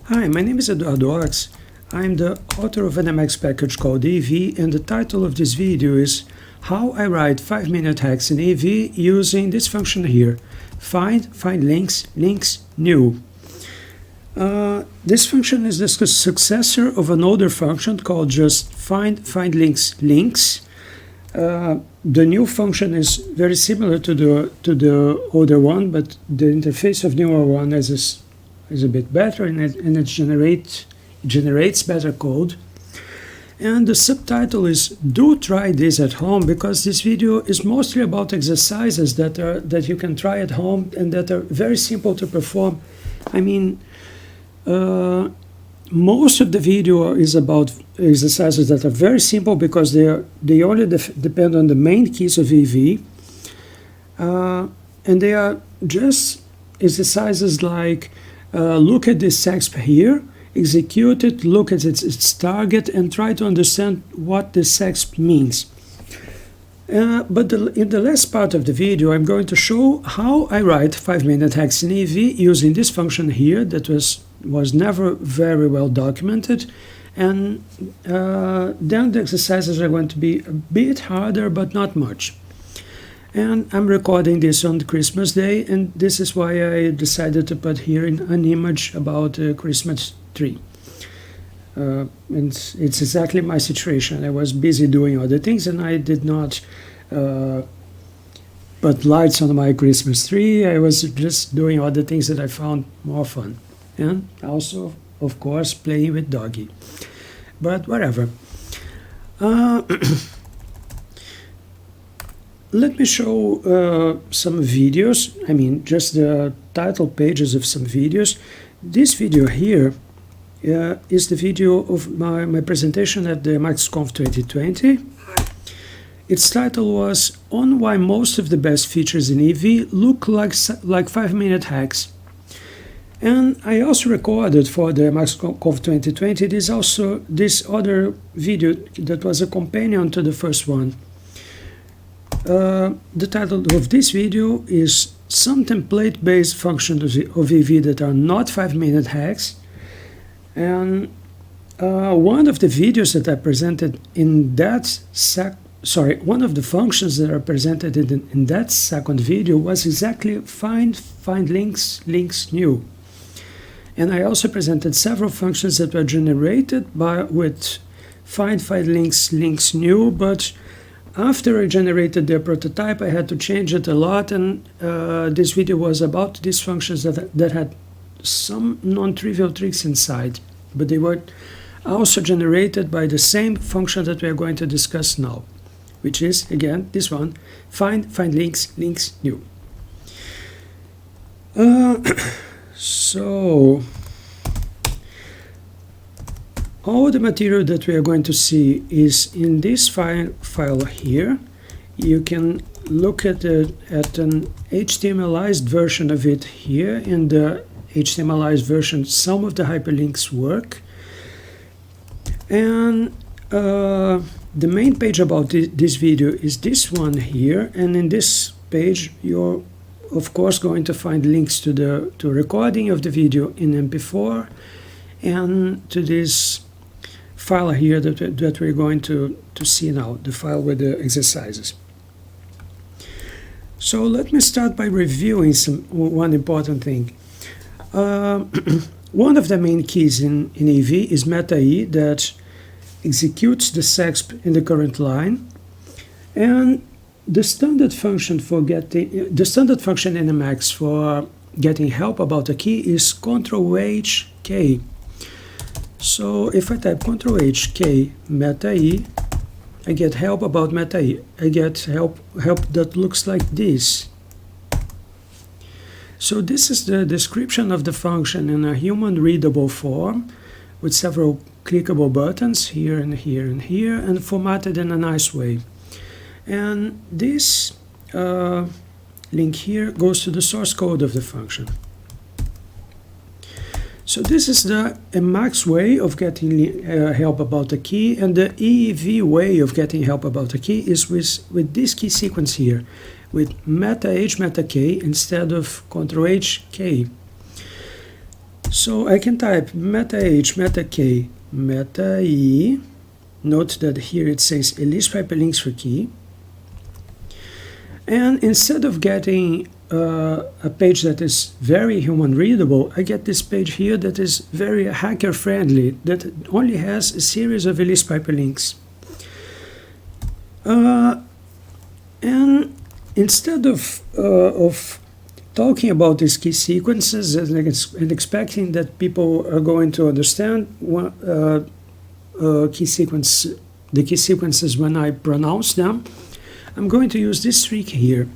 Hi, my name is Eduardo Ox. I'm the author of an MX package called EV, and the title of this video is How I Write 5-minute hacks in EV using this function here, find links, new. This function is the successor of an older function called just find links. The new function is very similar to the older one, but the interface of newer one is a bit better, and it generates better code. And the subtitle is "Do try this at home," because this video is mostly about exercises that you can try at home and that are very simple to perform. I mean, most of the video is about exercises that are very simple because they only depend on the main keys of EV, and they are just exercises like look at this sexp here, execute it, look at its target, and try to understand what the sexp means. But in the last part of the video, I'm going to show how I write 5-minute hacks in EV using this function here that was never very well documented. And then the exercises are going to be a bit harder, but not much. And I'm recording this on Christmas Day, and this is why I decided to put here an image about a Christmas tree. And it's exactly my situation. I was busy doing other things, and I did not put lights on my Christmas tree. I was just doing other things that I found more fun. And also, of course, playing with doggy. But whatever. Let me show some videos, I mean just the title pages of some videos. This video here is the video of my presentation at the MaxConf 2020. Its title was On Why Most of the Best Features in EV Look Like 5-minute Hacks. And I also recorded for the MaxConf 2020 this other video that was a companion to the first one. The title of this video is Some Template-Based Functions of EV That Are Not 5-minute Hacks. And one of the videos that I presented in that one of the functions that are presented in that second video was exactly find links new. And I also presented several functions that were generated with find links new, but after I generated the prototype, I had to change it a lot, and this video was about these functions that had some non-trivial tricks inside, but they were also generated by the same function that we are going to discuss now, which is, again, this one, find links new. So, all the material that we are going to see is in this file here. You can look at an HTMLized version of it here. In the HTMLized version, some of the hyperlinks work. And the main page about this video is this one here. And in this page, you're of course going to find links to recording of the video in MP4 and to this file here that we're going to see now, the file with the exercises. So let me start by reviewing one important thing. One of the main keys in EV is metaj that executes the sexp in the current line, and the standard function in Emacs for getting help about a key is Ctrl-H-K. So if I type Ctrl-H-K metaj, I get help about metaj. I get help that looks like this. So this is the description of the function in a human-readable form with several clickable buttons here and here and here, and formatted in a nice way. And this link here goes to the source code of the function. So this is the Emacs way of getting help about a key, and the EEV way of getting help about a key is with this key sequence here, with meta H, meta K instead of Ctrl-H, K. So I can type metaj, metak, metai. Note that here it says list hyperlinks for key. And instead of getting a page that is very human readable, I get this page here that is very hacker friendly, that only has a series of list hyperlinks. And instead of talking about these key sequences and expecting that people are going to understand the key sequences when I pronounce them, I'm going to use this trick here.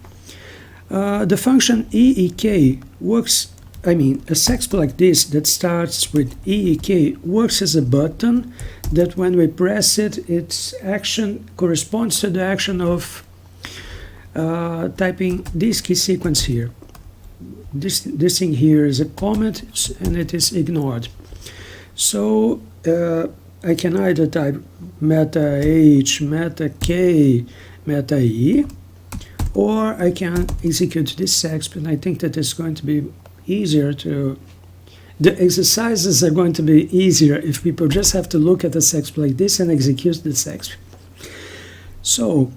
The function eek works, a sexp like this that starts with eek works as a button that when we press it, its action corresponds to the action of typing this key sequence here. This thing here is a comment and it is ignored. So I can either type metaj, metak, metai, or I can execute this sexp, and I think that it's going to be easier to... The exercises are going to be easier if people just have to look at a sexp like this and execute the sexp. So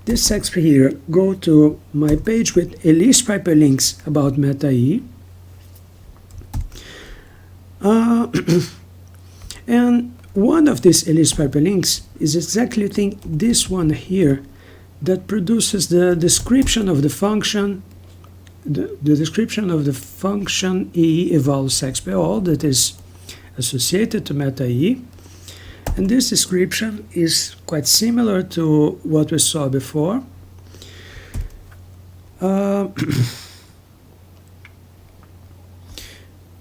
this sexp here, go to my page with a list hyperlinks about metaj. And one of these list hyperlinks is exactly this one here that produces the description of the function, the description of the function eevlinkstl that is associated to metaj. And this description is quite similar to what we saw before.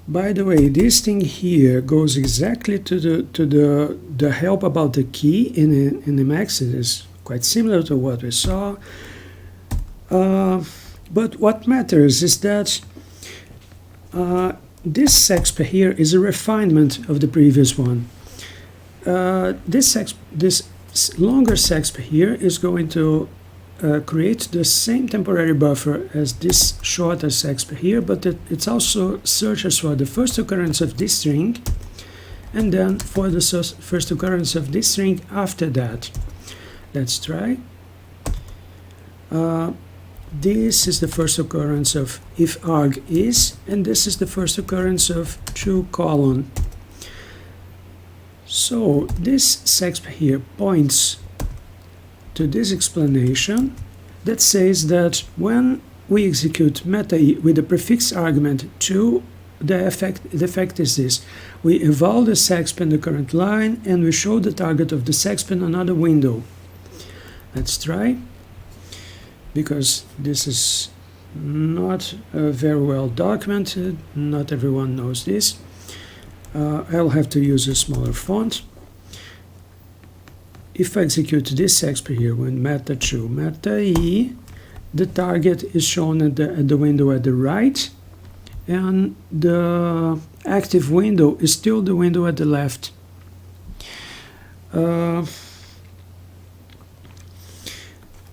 By the way, this thing here goes exactly to the help about the key in Emacs. It is quite similar to what we saw. But what matters is that this sexp here is a refinement of the previous one. This longer sexp here is going to create the same temporary buffer as this shorter sexp here, but it also searches for the first occurrence of this string and then for the first occurrence of this string after that. Let's try. This is the first occurrence of if arg is, and this is the first occurrence of true colon. So this sexp here points to this explanation that says that when we execute metaj with the prefix argument to, the effect is this: we eval the sexp in the current line and we show the target of the sexp in another window. Let's try, because this is not very well documented, not everyone knows this. I'll have to use a smaller font. If I execute this sexp here when meta2 metaj, the target is shown at the window at the right, and the active window is still the window at the left.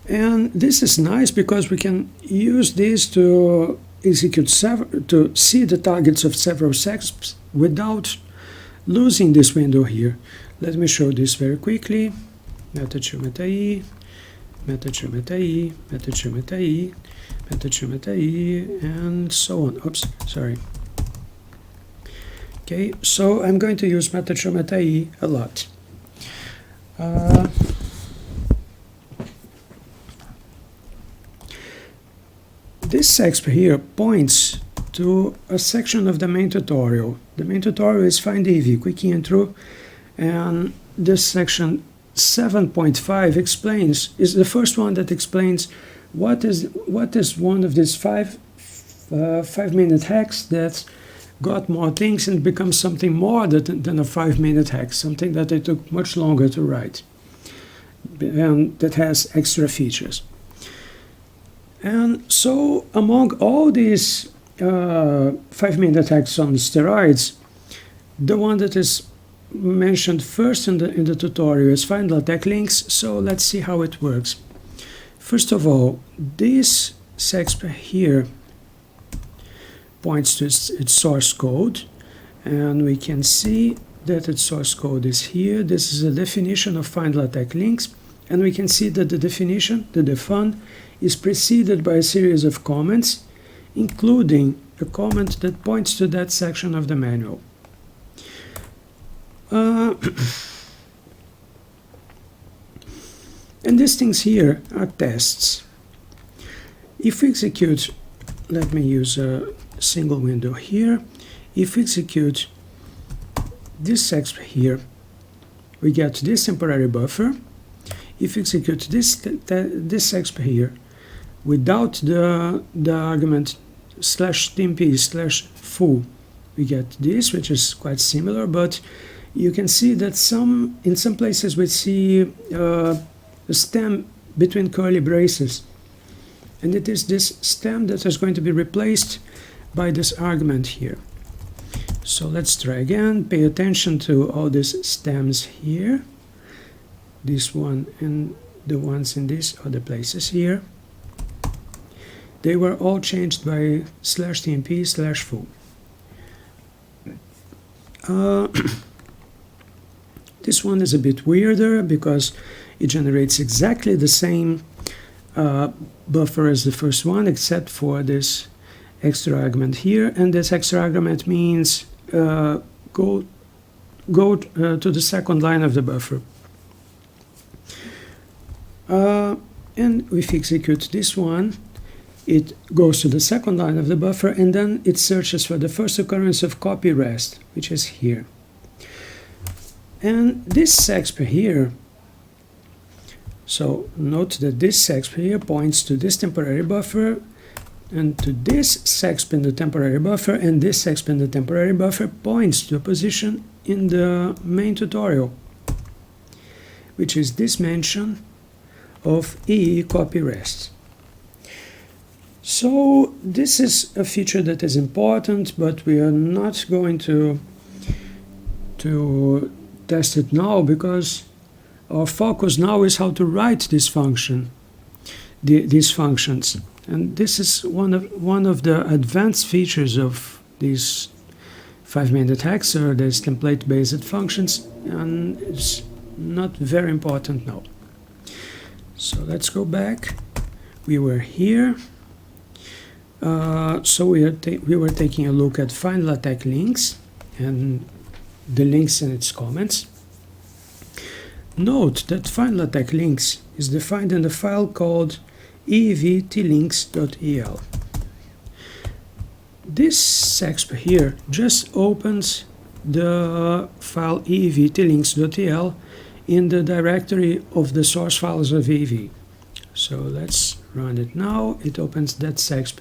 And this is nice because we can use this to execute to see the targets of several sexps without losing this window here. Let me show this very quickly. Meta2 metaj, meta2 metaj, meta2 metaj, meta2 metaj, and so on. Oops, sorry. Okay, so I'm going to use meta2 metaj a lot. This sexp here points to a section of the main tutorial. The main tutorial is find ev, quick intro, and this section 7.5 is the first one that explains what is one of these 5-minute hacks that got more things and becomes something more than a 5-minute hack, something that it took much longer to write and that has extra features. And so among all these 5-minute hacks on steroids, the one that is mentioned first in the tutorial is find LaTeX links. So let's see how it works. First of all, this sexp here points to its source code, and we can see that its source code is here. This is a definition of find LaTeX links, and we can see that the definition, the defun, is preceded by a series of comments, including a comment that points to that section of the manual. And these things here are tests. If we execute, let me use a single window here. If we execute this exp here, we get this temporary buffer. If we execute this exp here without the argument /tmp/full, we get this, which is quite similar, but you can see that in some places we see a stem between curly braces, and it is this stem that is going to be replaced by this argument here. So let's try again. Pay attention to all these stems here, this one and the ones in these other places here. They were all changed by /tmp/full. This one is a bit weirder because it generates exactly the same buffer as the first one, except for this extra argument here, and this extra argument means go to the second line of the buffer. And if we execute this one, it goes to the second line of the buffer, and then it searches for the first occurrence of copy rest, which is here. And this exp here, so note that this exp here points to this temporary buffer, and to this exp in the temporary buffer, and this exp in the temporary buffer points to a position in the main tutorial, which is this mention of EE copy rest. So this is a feature that is important, but we are not going to test it now, because our focus now is how to write this function, these functions. And this is one of the advanced features of these 5-minute hacks, or these template-based functions, and it's not very important now. So let's go back. We were here. So we were taking a look at find LaTeX links and the links in its comments. Note that find LaTeX links is defined in the file called eevlinkstl. This exp here just opens the file eevlinkstl in the directory of the source files of EV. So let's run it now. It opens that exp,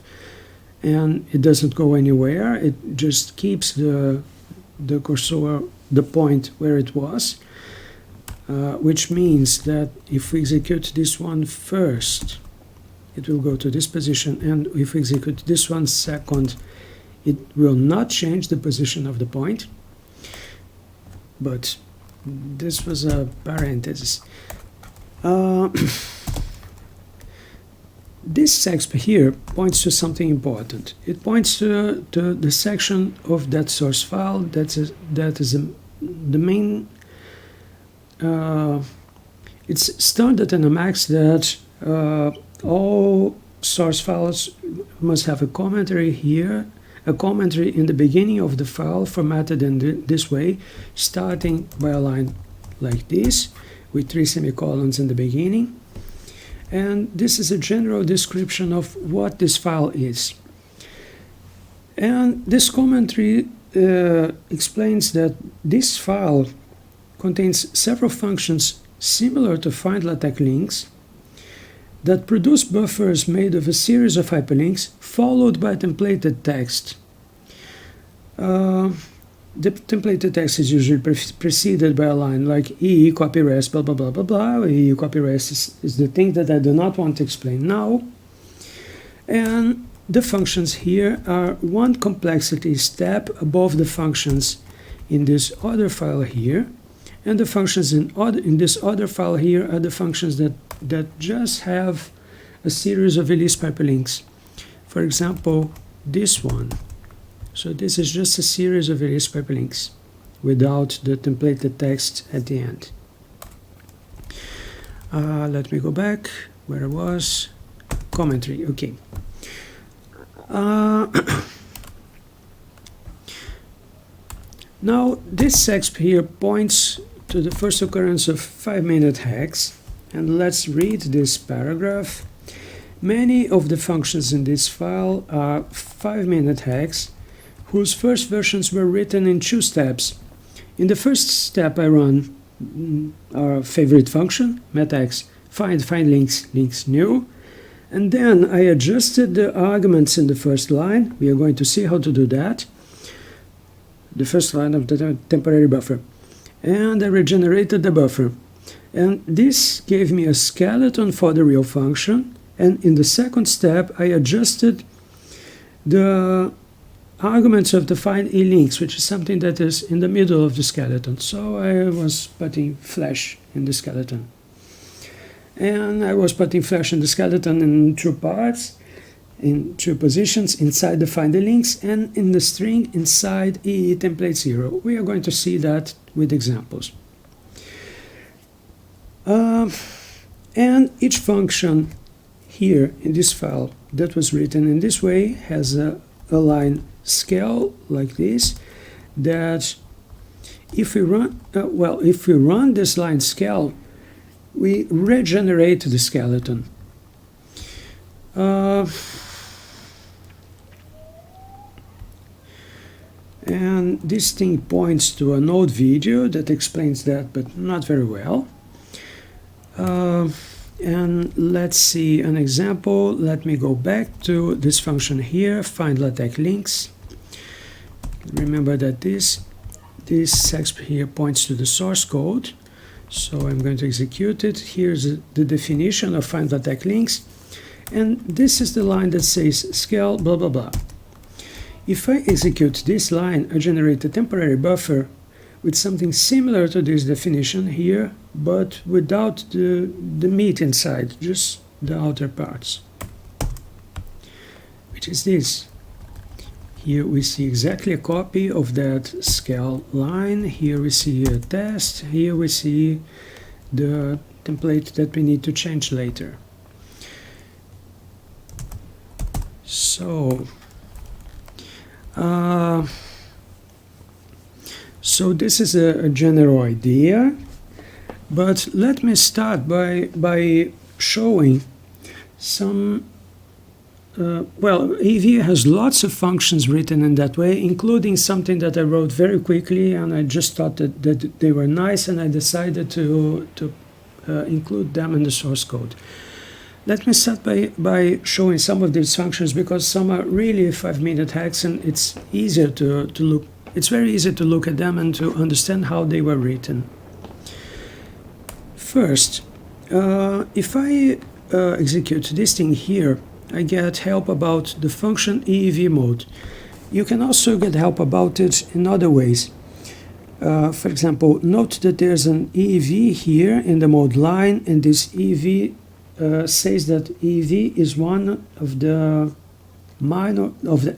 and it doesn't go anywhere. It just keeps the cursor, the point where it was, which means that if we execute this one first, it will go to this position, and if we execute this one second, it will not change the position of the point. But this was a parenthesis. This exp here points to something important. It points to the section of that source file that is the main. It's standard in Emacs that all source files must have a commentary here, a commentary in the beginning of the file formatted in this way, starting by a line like this with 3 semicolons in the beginning. And this is a general description of what this file is. And this commentary explains that this file contains several functions similar to find LaTeX links that produce buffers made of a series of hyperlinks followed by templated text. The templated text is usually preceded by a line like EE copy rest, blah, blah, blah, blah, blah. EE copy rest is the thing that I do not want to explain now. And the functions here are one complexity step above the functions in this other file here. And the functions in this other file here are the functions that just have a series of release hyperlinks. For example, this one So this is just a series of various hyperlinks without the templated text at the end. Let me go back where I was. Commentary, okay. Now this exp here points to the first occurrence of 5-minute hex, and let's read this paragraph. Many of the functions in this file are 5-minute hex whose first versions were written in 2 steps. In the first step I run our favorite function, metaj find links new, and then I adjusted the arguments in the first line. We are going to see how to do that. The first line of the temporary buffer, and I regenerated the buffer, and this gave me a skeleton for the real function. And in the second step I adjusted the arguments of the find elinks, which is something that is in the middle of the skeleton. So I was putting flash in the skeleton, and I was putting flash in the skeleton in 2 parts, in 2 positions inside the find links and in the string inside EE template 0. We are going to see that with examples. And each function here in this file that was written in this way has a line scale like this, that if we run if we run this line scale, we regenerate the skeleton. And this thing points to a node video that explains that, but not very well. And let's see an example. Let me go back to this function here, find LaTeX links. Remember that this exp here points to the source code, so I'm going to execute it. Here's the definition of find LaTeX links, and this is the line that says scale blah blah blah. If I execute this line, I generate a temporary buffer with something similar to this definition here, but without the meat inside, just the outer parts, which is this. Here we see exactly a copy of that scale line. Here we see a test. Here we see the template that we need to change later. So so this is a general idea, but let me start by showing some well, EV has lots of functions written in that way, including something that I wrote very quickly, and I just thought that they were nice, and I decided to include them in the source code. Let me start by showing some of these functions, because some are really 5-minute hacks, and it's easier to look. It's very easy to look at them and to understand how they were written. First, if I execute this thing here, I get help about the function EEV mode. You can also get help about it in other ways. For example, note that there's an EEV here in the mode line, and this EEV says that EEV is one of the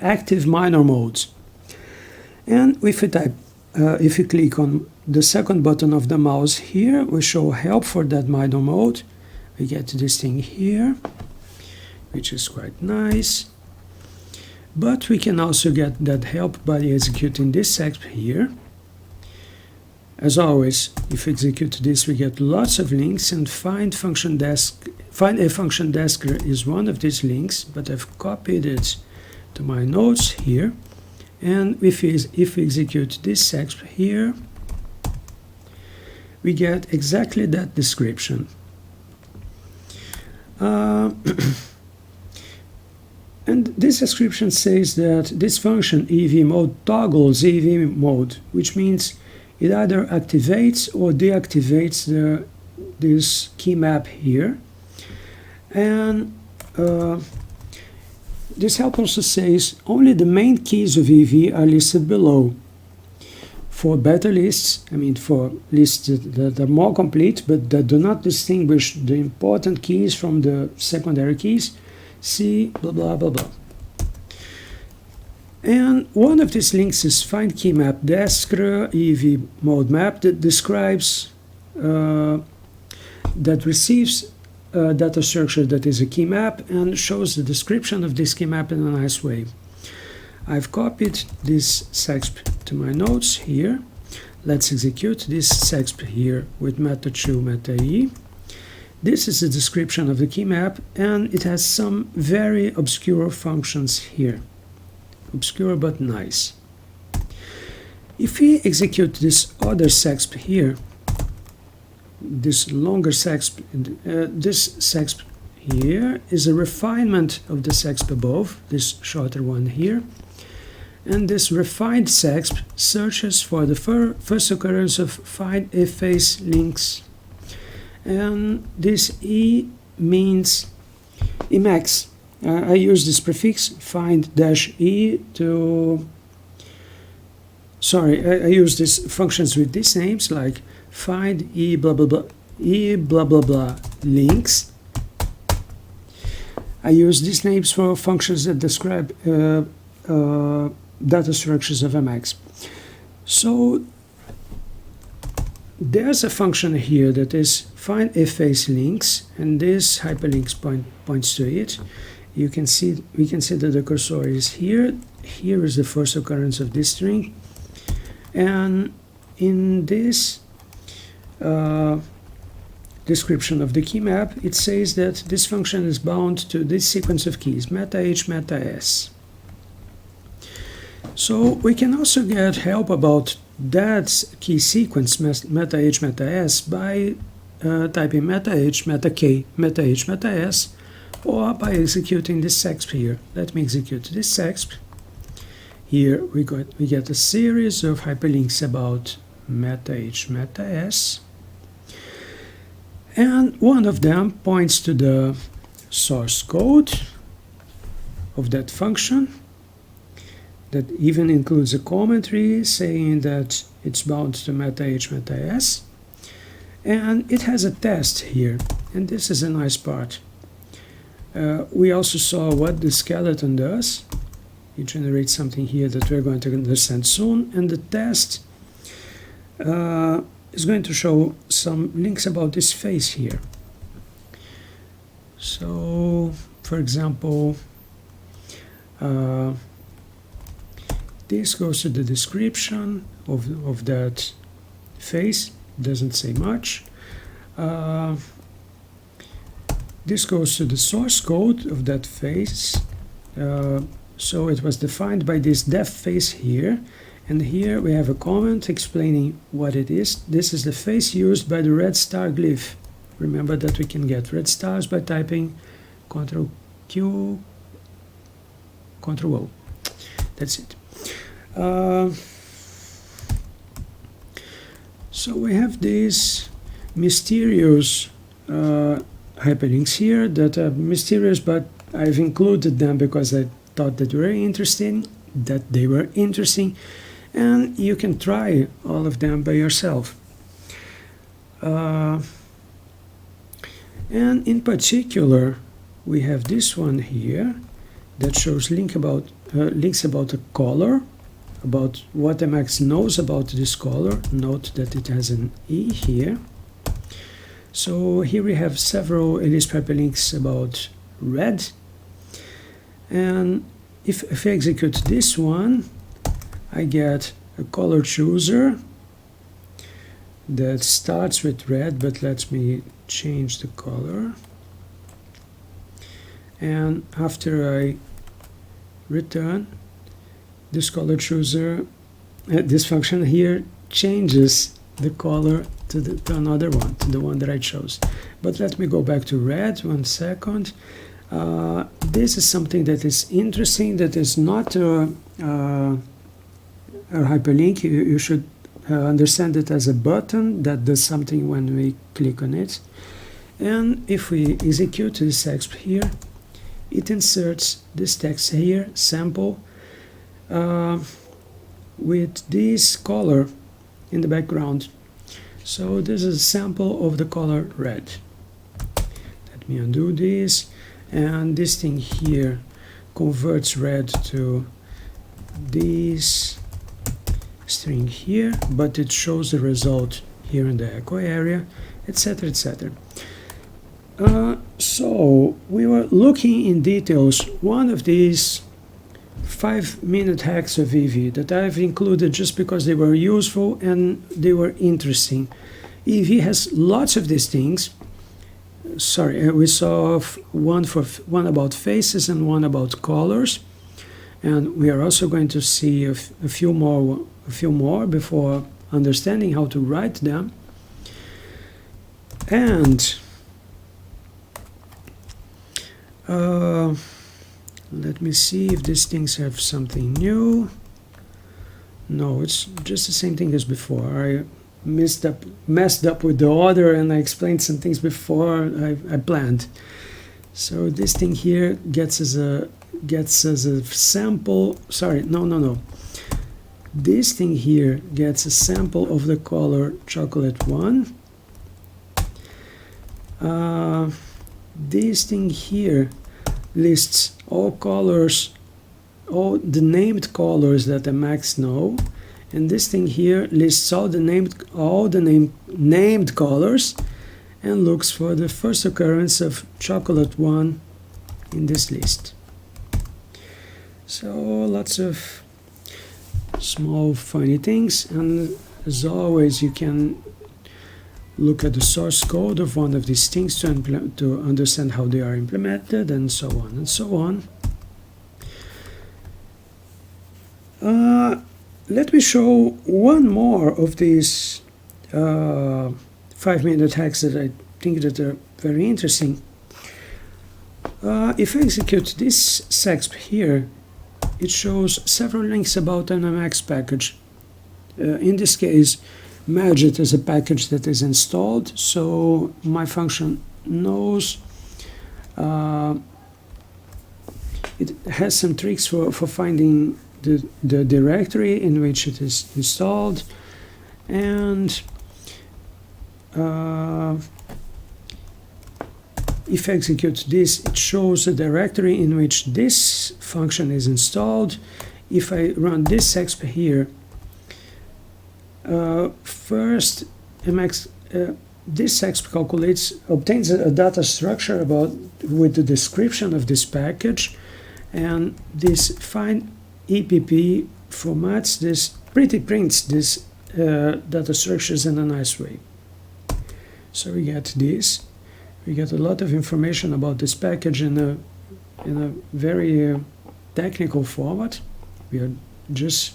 active minor modes. And if you click on the second button of the mouse here, we show help for that minor mode. We get this thing here, which is quite nice. But we can also get that help by executing this exp here. As always, if we execute this, we get lots of links, and find a function desker is one of these links, but I've copied it to my notes here. And if we execute this exp here, we get exactly that description. And this description says that this function EV mode toggles EV mode, which means it either activates or deactivates this key map here. And this help also says only the main keys of EV are listed below. For better lists, I mean for lists that are more complete but that do not distinguish the important keys from the 2ndary keys, see blah blah blah blah. And one of these links is find key map deskr ev mode map that describes that receives a data structure that is a key map and shows the description of this key map in a nice way. I've copied this sexp to my notes here. Let's execute this sexp here with meta2 metaj. This is the description of the key map, and it has some very obscure functions here. Obscure but nice. If we execute this other sexp here, this longer sexp, this sexp here is a refinement of the sexp above, this shorter one here. And this refined sexp searches for the first occurrence of find efface links. And this E means Emacs. I use this prefix find-e to, I use these functions with these names like find e blah blah blah links. I use these names for functions that describe data structures of Emacs. So there's a function here that is find efface links, and this hyperlinks points to it. We can see that the cursor is here. Here is the first occurrence of this string, and in this description of the key map, it says that this function is bound to this sequence of keys, metaj, metas. So we can also get help about that key sequence, metaj, metas, by typing metaj, metk, metaj, metas, or by executing this sexp here. Let me execute this sexp. Here we get a series of hyperlinks about metaj, metas, and one of them points to the source code of that function that even includes a commentary saying that it's bound to metaj, metas, and it has a test here, and this is a nice part. We also saw what the skeleton does. It generates something here that we're going to understand soon, and the test is going to show some links about this face here. So, for example, this goes to the description of that face, doesn't say much. This goes to the source code of that face. So it was defined by this def face here, and here we have a comment explaining what it is. This is the face used by the red star glyph. Remember that we can get red stars by typing Ctrl Q, Ctrl O. That's it. So we have these mysterious hyperlinks here that are mysterious, but I've included them because I thought that they were interesting, and you can try all of them by yourself. And in particular, we have this one here that shows links about a color, about what Emacs knows about this color. Note that it has an E here. So here we have several Lisp hyperlinks about red. And if I execute this one, I get a color chooser that starts with red, but let me change the color. And after I return, this color chooser, this function here changes the color to another one, to the one that I chose. But let me go back to red 1 second. This is something that is interesting, that is not a hyperlink. You should understand it as a button that does something when we click on it. And if we execute this exp here, it inserts this text here, sample, with this color in the background. So this is a sample of the color red. Let me undo this, and this thing here converts red to this string here, but it shows the result here in the echo area, etc., etc. So we were looking in details one of these 5-minute hacks of EV that I've included just because they were useful and they were interesting. EV has lots of these things. Sorry, we saw one about faces and one about colors, and we are also going to see a few more before understanding how to write them. And let me see if these things have something new. No, it's just the same thing as before. I messed up with the order, and I explained some things before I planned. So this thing here gets as a sample. Sorry, no. This thing here gets a sample of the color chocolate 1. This thing here lists all colors, all the named colors that the Macs know, and this thing here lists all the named colors and looks for the first occurrence of chocolate 1 in this list. So lots of small funny things, and as always you can look at the source code of one of these things to understand how they are implemented, and so on and so on. Let me show one more of these 5-minute hacks that I think that are very interesting. If I execute this sexp here, it shows several links about an Emacs package. In this case, Magit is a package that is installed, so my function knows. It has some tricks for finding the directory in which it is installed, and if I execute this, it shows the directory in which this function is installed. If I run this exp here, first Emacs, this exp obtains a data structure with the description of this package, and this find EPP formats this, prints this data structures in a nice way. So we get this. We get a lot of information about this package in a very technical format. We are just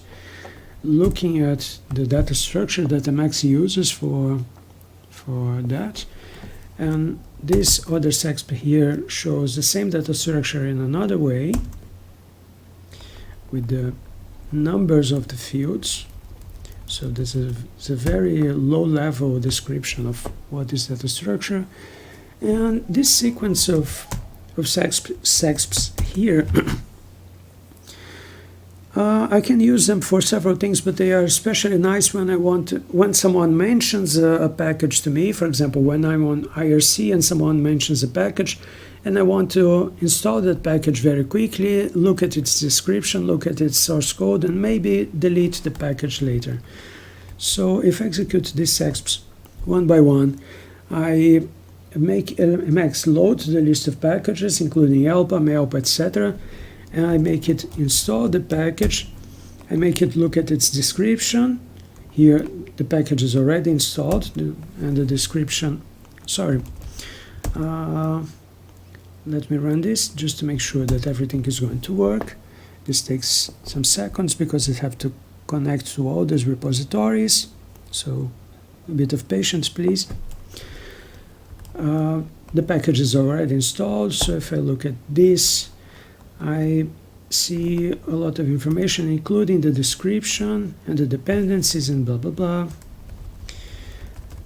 looking at the data structure that Emacs uses for that, and this other sexp here shows the same data structure in another way with the numbers of the fields. So this is a very low-level description of what is data structure, and this sequence of sexps here I can use them for several things, but they are especially nice when someone mentions a package to me. For example, when I'm on IRC and someone mentions a package and I want to install that package very quickly, look at its description, look at its source code, and maybe delete the package later. So if I execute these sexps one by one, I make Emacs load the list of packages, including Elpa, Melpa, etc., and I make it install the package. I make it look at its description. Here the package is already installed, and the description, sorry, let me run this just to make sure that everything is going to work. This takes some seconds because I have to connect to all these repositories, so a bit of patience please. The package is already installed, so if I look at this, I see a lot of information, including the description and the dependencies and blah blah blah,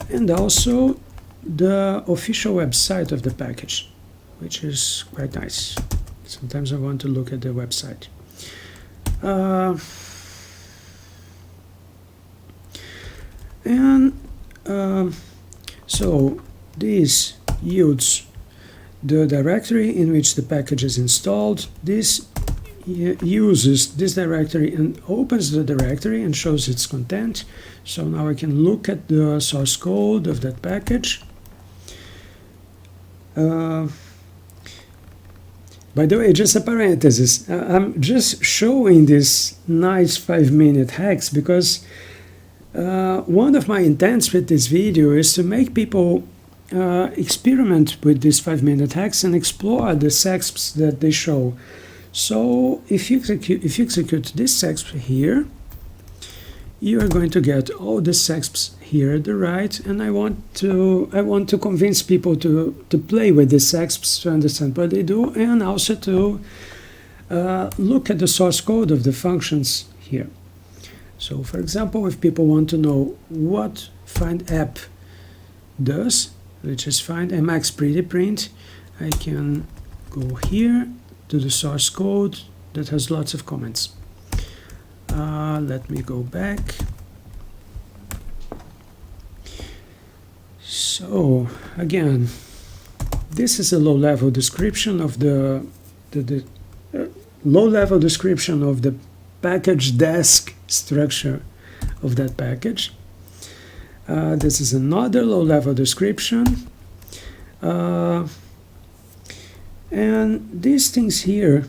and also the official website of the package, which is quite nice. Sometimes I want to look at the website. So this yields the directory in which the package is installed. This uses this directory and opens the directory and shows its content. So now I can look at the source code of that package. By the way, just a parenthesis, I'm just showing this nice 5-minute hacks because one of my intents with this video is to make people experiment with these 5-minute hacks and explore the SEXPs that they show. So if you execute this SEXP here, you are going to get all the SEXPs here at the right, and I want to convince people to play with the SEXPs to understand what they do, and also to look at the source code of the functions here. So for example, if people want to know what find app does, which is find mx pretty print, I can go here to the source code that has lots of comments. Let me go back. So again, this is a low-level description of the low-level description of the package desk structure of that package. This is another low-level description, and these things here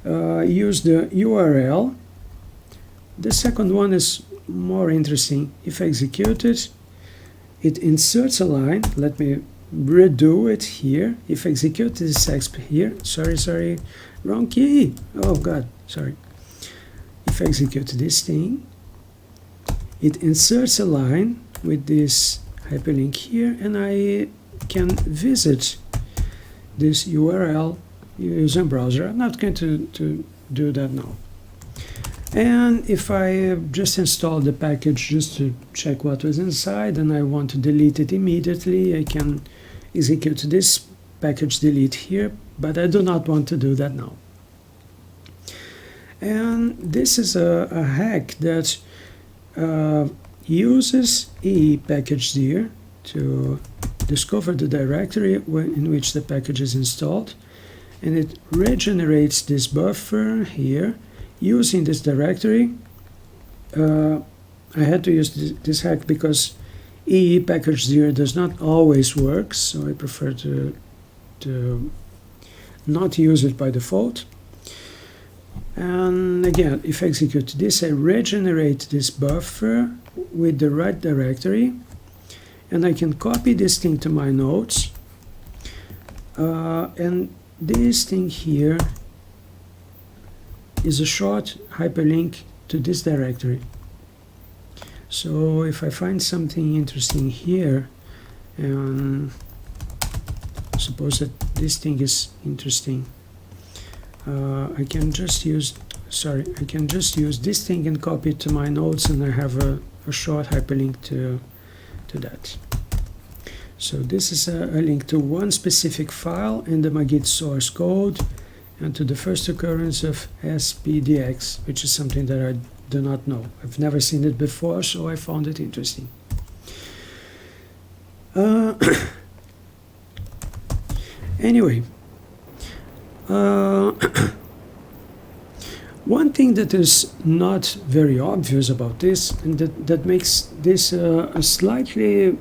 use the URL. The second one is more interesting. If I execute it, it inserts a line. Let me redo it here. If I execute this exp here, sorry, wrong key. Oh God, sorry. If I execute this thing, it inserts a line with this hyperlink here, and I can visit this URL using browser. I'm not going to do that now. And if I just install the package just to check what was inside and I want to delete it immediately, I can execute this package delete here, but I do not want to do that now. And this is a hack that uses eepackagedir to discover the directory in which the package is installed, and it regenerates this buffer here using this directory. I had to use this hack because eepackagedir does not always work, so I prefer to not use it by default. And again, if I execute this, I regenerate this buffer with the right directory, and I can copy this thing to my notes, and this thing here is a short hyperlink to this directory. So if I find something interesting here, and suppose that this thing is interesting, I can just use this thing and copy it to my notes, and I have a short hyperlink to that. So this is a link to one specific file in the Magit source code and to the first occurrence of spdx, which is something that I do not know. I've never seen it before, so I found it interesting. Anyway, one thing that is not very obvious about this, and that makes this a slightly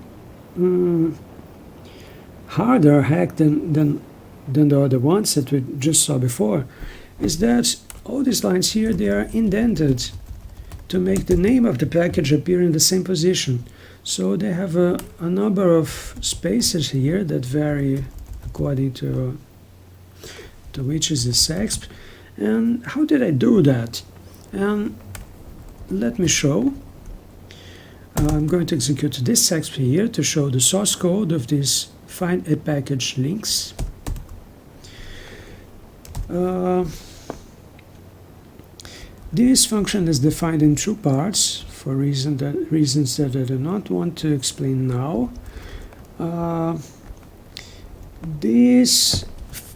harder hack than the other ones that we just saw before, is that all these lines here, they are indented to make the name of the package appear in the same position. So they have a number of spaces here that vary according to which is the SEXP. And how did I do that? And let me show. I'm going to execute this SEXP here to show the source code of this find a package links. This function is defined in two parts for reasons that I do not want to explain now. This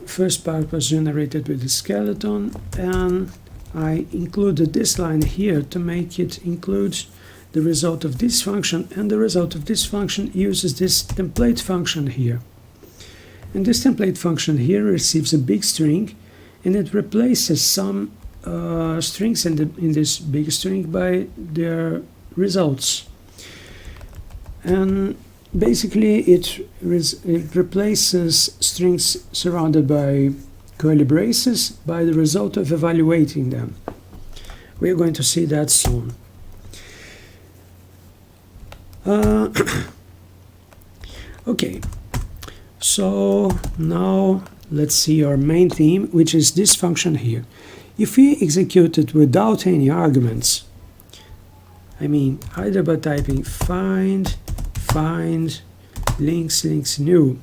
first part was generated with the skeleton, and I included this line here to make it include the result of this function, and the result of this function uses this template function here. And this template function here receives a big string, and it replaces some strings in this big string by their results. And basically it replaces strings surrounded by curly braces by the result of evaluating them. We're going to see that soon. Okay, so now let's see our main theme, which is this function here. If we execute it without any arguments, I mean either by typing find links new,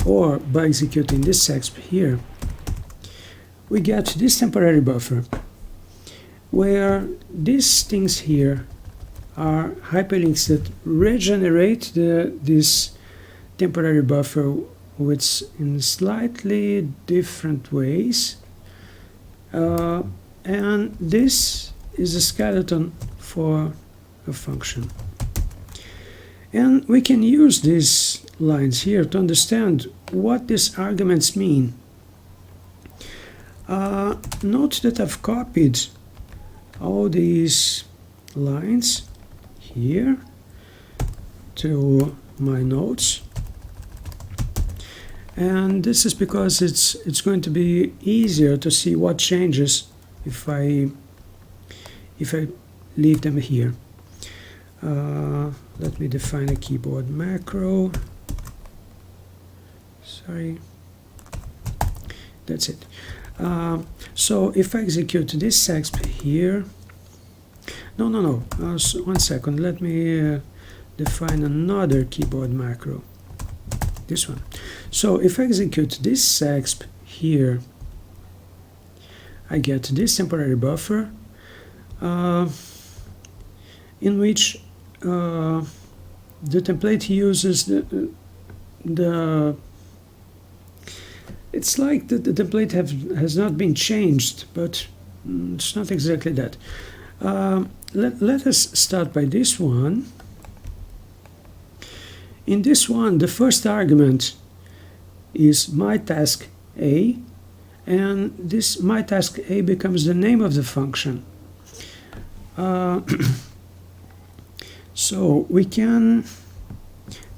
or by executing this exp here, we get this temporary buffer where these things here are hyperlinks that regenerate this temporary buffer which in slightly different ways, and this is a skeleton for a function. And we can use these lines here to understand what these arguments mean. Note that I've copied all these lines here to my notes, and this is because it's going to be easier to see what changes if I leave them here. Let me define a keyboard macro. Sorry, that's it. So if I execute this exp here, no, so 1 second, let me define another keyboard macro, this one. So if I execute this exp here, I get this temporary buffer in which the template uses the it's like the template has not been changed, but it's not exactly that. Let us start by this one. In this one, the first argument is my task A, and this my task A becomes the name of the function. So we can,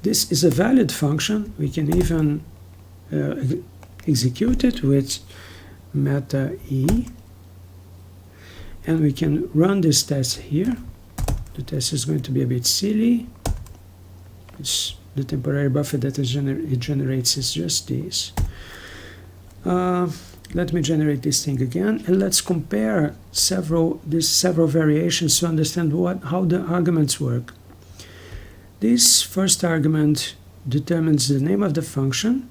this is a valid function, we can even execute it with metaj, and we can run this test here. The test is going to be a bit silly. It's the temporary buffer that it generates is just this. Let me generate this thing again, and let's compare several variations to understand how the arguments work. This first argument determines the name of the function.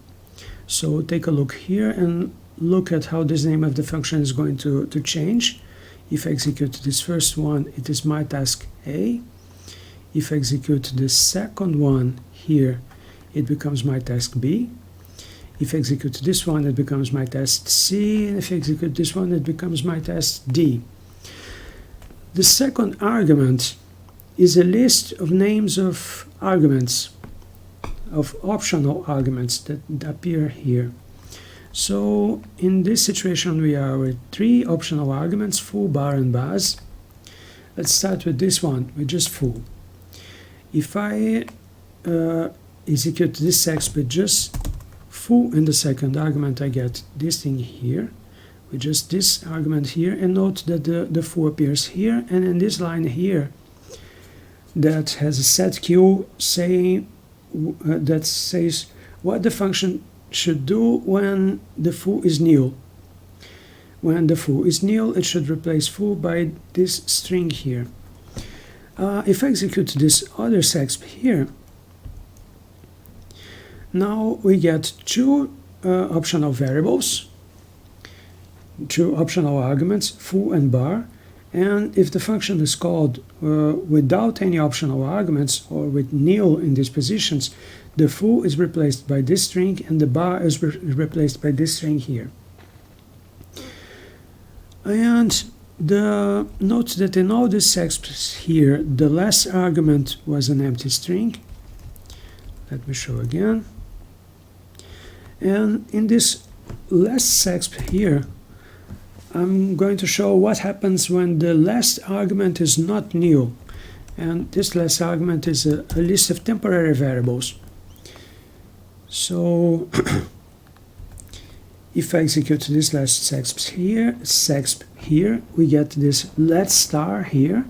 So take a look here and look at how this name of the function is going to change. If I execute this first one, it is my task A. If I execute the second one here, it becomes my task B. If I execute this one, it becomes my task C. And if I execute this one, it becomes my task D. The second argument is a list of names of arguments, of optional arguments that appear here. So in this situation we are with 3 optional arguments, foo, bar, and baz. Let's start with this one, with just foo. If I execute this exp with just foo in the second argument, I get this thing here, with just this argument here, and note that the foo appears here, and in this line here that has a set q saying that says what the function should do when the foo is nil. When the foo is nil, it should replace foo by this string here. If I execute this other exp here, now we get 2 optional variables, 2 optional arguments, foo and bar, and if the function is called without any optional arguments or with nil in these positions, the foo is replaced by this string and the bar is replaced by this string here. And note that in all these exps here, the last argument was an empty string. Let me show again. And in this last sexp here, I'm going to show what happens when the last argument is not new. And this last argument is a list of temporary variables. So if I execute this last sexp here, we get this let star here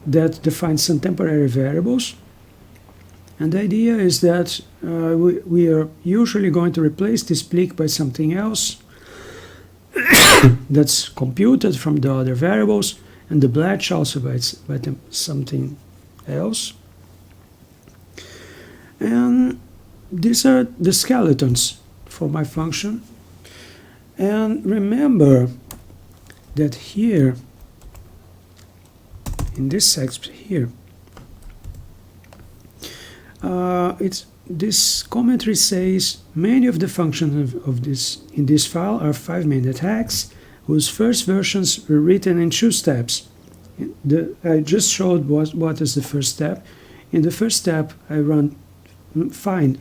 that defines some temporary variables. And the idea is that we are usually going to replace this bleak by something else that's computed from the other variables, and the blatch also by something else. And these are the skeletons for my function. And remember that here, in this sexp here, this commentary says many of the functions in this file are 5-minute hacks whose first versions were written in 2 steps. I just showed what is the first step. In the first step, I run find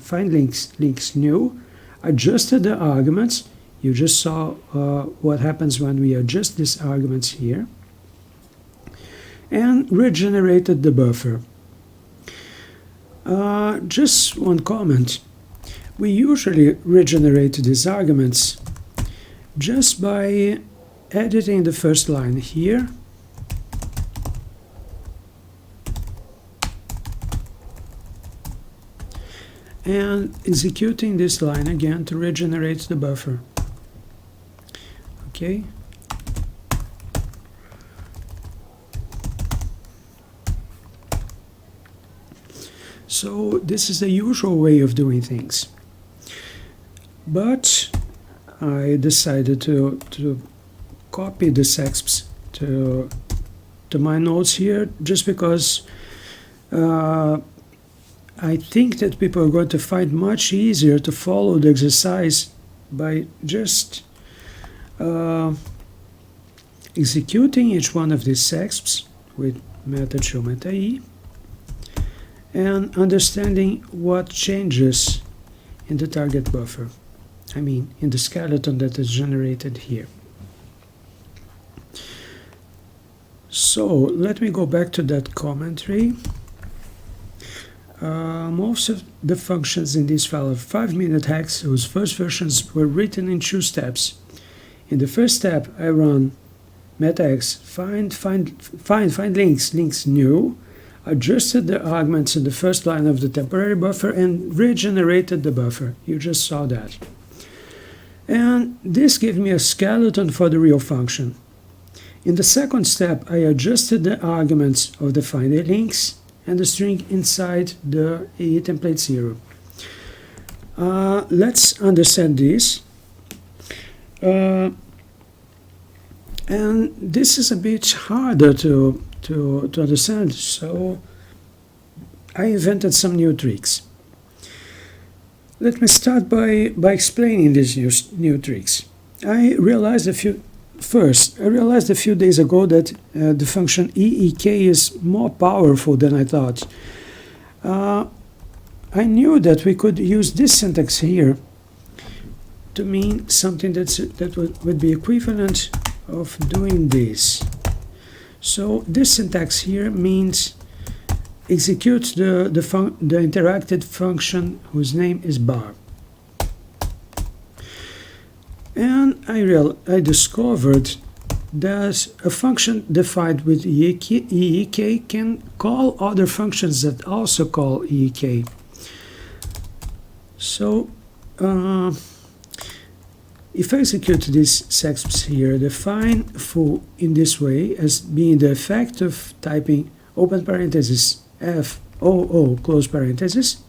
links new, adjusted the arguments. You just saw what happens when we adjust these arguments here, and regenerated the buffer. Just one comment. We usually regenerate these arguments just by editing the first line here and executing this line again to regenerate the buffer. Okay. So this is the usual way of doing things. But I decided to copy the sexps to my notes here, just because I think that people are going to find much easier to follow the exercise by just executing each one of these sexps with metaj or metaj, and understanding what changes in the target buffer. I mean, in the skeleton that is generated here. So let me go back to that commentary. Most of the functions in this file are 5-minute hacks whose first versions were written in 2 steps. In the first step, I run metax find links new, adjusted the arguments in the first line of the temporary buffer, and regenerated the buffer. You just saw that. And this gave me a skeleton for the real function. In the second step, I adjusted the arguments of the find links and the string inside the AE template 0. Let's understand this. And this is a bit harder to understand, so I invented some new tricks. Let me start by explaining these new tricks. I realized a few days ago that the function eek is more powerful than I thought. I knew that we could use this syntax here to mean something that would be equivalent of doing this. So this syntax here means execute the interacted function whose name is bar. And I discovered that a function defined with eek can call other functions that also call eek. So if I execute these sexps here, define foo in this way as being the effect of typing open parenthesis foo close parenthesis.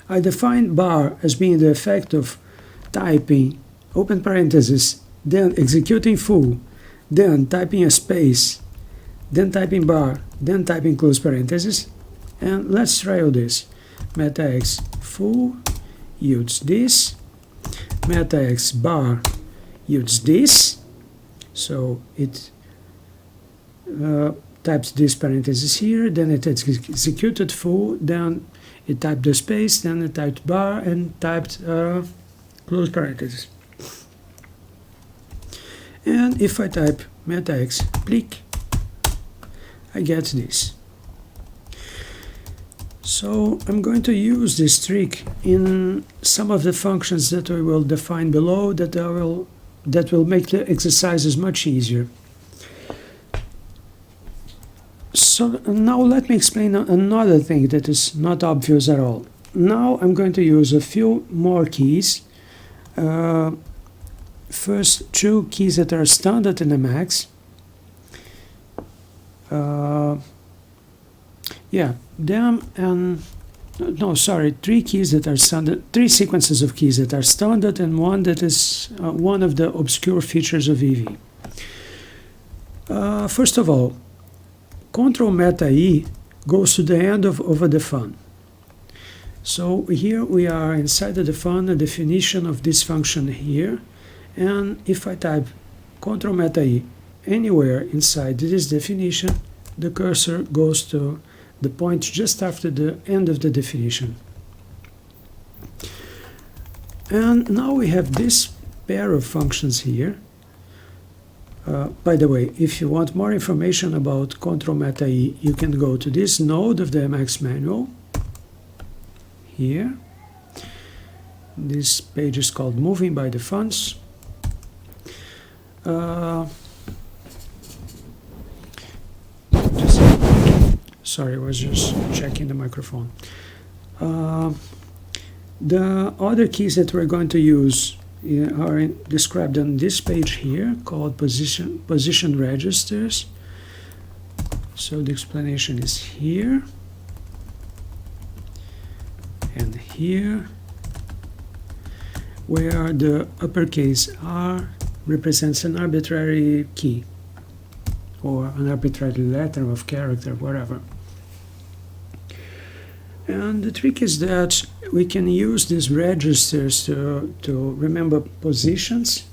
I define bar as being the effect of typing open parenthesis, then executing foo, then typing a space, then typing bar, then typing close parenthesis. And let's try all this. Metax foo yields this. Metax bar yields this. So it types this parenthesis here, then it executed foo, then it typed the space, then it typed bar, and typed close parenthesis. And if I type metax plick, I get this. So I'm going to use this trick in some of the functions that I will define below that will make the exercises much easier. So now let me explain another thing that is not obvious at all. Now I'm going to use a few more keys. First, two keys that are standard in Emacs. Three keys that are standard, three sequences of keys that are standard, and one that is one of the obscure features of Eevee. First of all, control metaj goes to the end of overdefine. So here we are inside the define, a definition of this function here, and if I type control metaj anywhere inside this definition, the cursor goes to the point just after the end of the definition. And now we have this pair of functions here. By the way, if you want more information about control metaj, you can go to this node of the Emacs manual here. This page is called Moving by the Fonts. Sorry, I was just checking the microphone. The other keys that we're going to use are described on this page here, called position registers. So the explanation is here and here, where the uppercase R represents an arbitrary key or an arbitrary letter of character, whatever. And the trick is that we can use these registers to remember positions